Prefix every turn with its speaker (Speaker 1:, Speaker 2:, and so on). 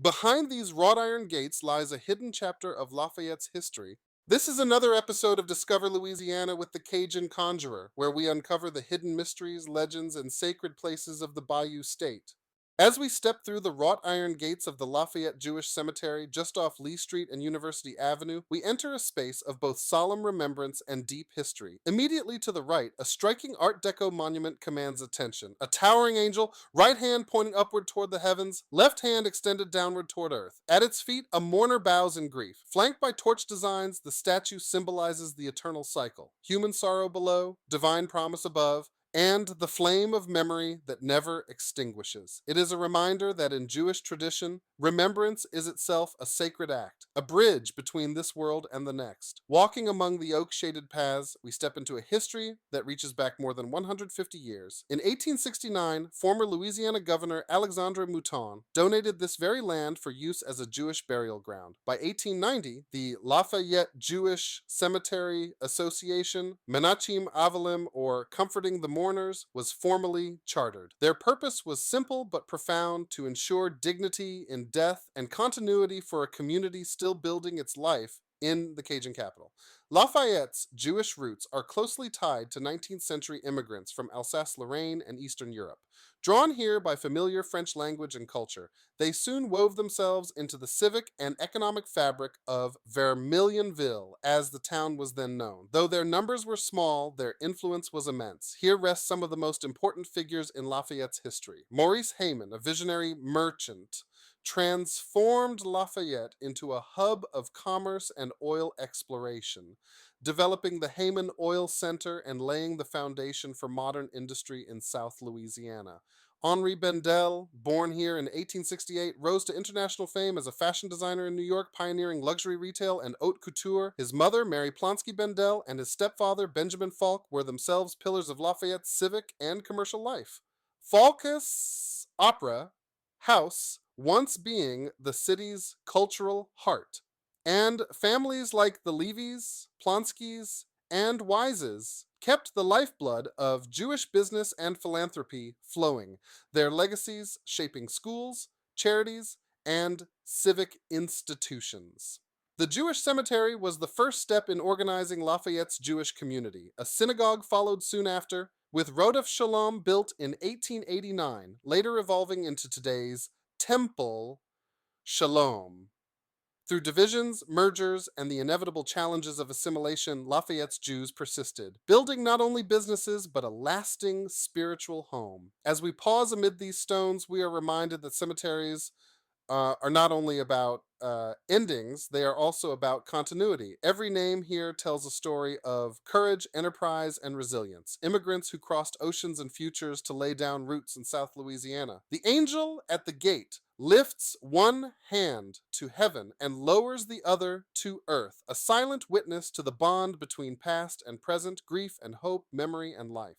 Speaker 1: Behind these wrought iron gates lies a hidden chapter of Lafayette's history. This is another episode of Discover Louisiana with the Cajun Conjurer, where we uncover the hidden mysteries, legends, and sacred places of the Bayou State. As we step through the wrought iron gates of the Lafayette Jewish Cemetery just off Lee Street and University Avenue, we enter a space of both solemn remembrance and deep history. Immediately to the right, a striking Art Deco monument commands attention. A towering angel, right hand pointing upward toward the heavens, left hand extended downward toward earth. At its feet, a mourner bows in grief. Flanked by torch designs, the statue symbolizes the eternal cycle. Human sorrow below, divine promise above, and the flame of memory that never extinguishes. It is a reminder that in Jewish tradition, remembrance is itself a sacred act, a bridge between this world and the next. Walking among the oak-shaded paths, we step into a history that reaches back more than 150 years. In 1869, former Louisiana Governor Alexandre Mouton donated this very land for use as a Jewish burial ground. By 1890, the Lafayette Jewish Cemetery Association, Menachim Aveilim, or Comforting the Mourners, was formally chartered. Their purpose was simple but profound: to ensure dignity in death and continuity for a community still building its life in the Cajun capital. Lafayette's Jewish roots are closely tied to 19th century immigrants from Alsace-Lorraine and Eastern Europe. Drawn here by familiar French language and culture, they soon wove themselves into the civic and economic fabric of Vermilionville, as the town was then known. Though their numbers were small, their influence was immense. Here rest some of the most important figures in Lafayette's history. Maurice Heyman, a visionary merchant, transformed Lafayette into a hub of commerce and oil exploration, developing the Heyman Oil Center and laying the foundation for modern industry in South Louisiana. Henri Bendel, born here in 1868, rose to international fame as a fashion designer in New York, pioneering luxury retail and haute couture. His mother, Mary Plonsky Bendel, and his stepfather, Benjamin Falk, were themselves pillars of Lafayette's civic and commercial life. Falk's Opera House once being the city's cultural heart, and families like the Levys, Plonskys, and Wises kept the lifeblood of Jewish business and philanthropy flowing, their legacies shaping schools, charities, and civic institutions. The Jewish cemetery was the first step in organizing Lafayette's Jewish community. A synagogue followed soon after, with Rodef Shalom built in 1889, later evolving into today's Temple Shalom. Through divisions, mergers, and the inevitable challenges of assimilation, Lafayette's Jews persisted, building not only businesses, but a lasting spiritual home. As we pause amid these stones, we are reminded that cemeteries are not only about endings, they are also about continuity. Every name here tells a story of courage, enterprise, and resilience. Immigrants who crossed oceans and futures to lay down roots in South Louisiana. The angel at the gate lifts one hand to heaven and lowers the other to earth, a silent witness to the bond between past and present, grief and hope, memory and life.